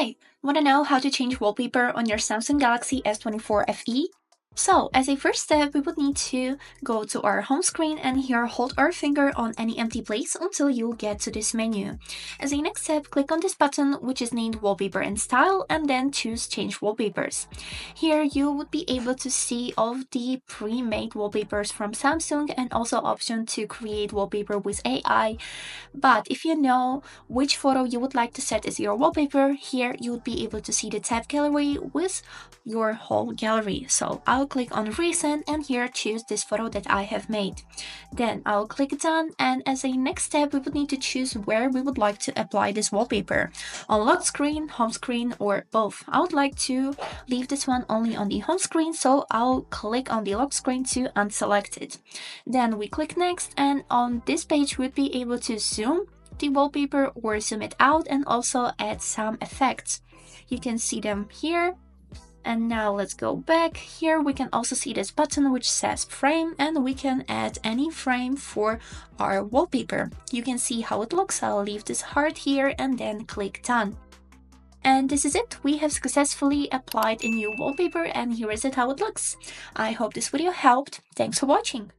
Hi, want to know how to change wallpaper on your Samsung Galaxy S24 FE? So, as a first step, we would need to go to our home screen and here hold our finger on any empty place until you get to this menu. As a next step, click on this button which is named Wallpaper and Style and then choose Change Wallpapers. Here you would be able to see all of the pre-made wallpapers from Samsung and also option to create wallpaper with AI. But if you know which photo you would like to set as your wallpaper, here you would be able to see the tab gallery with your whole gallery. So I'll click on recent and here choose this photo that I have made. Then I'll click done, and as a next step we would need to choose where we would like to apply this wallpaper. On lock screen, home screen, or both. I would like to leave this one only on the home screen, so I'll click on the lock screen to unselect it. Then we click next, and on this page we'd be able to zoom the wallpaper or zoom it out and also add some effects. You can see them here. And now let's go back. Here we can also see this button which says frame, and we can add any frame for our wallpaper. You can see how it looks. I'll leave this heart here and then click done. And this is it. We have successfully applied a new wallpaper and here is it how it looks. I hope this video helped. Thanks for watching.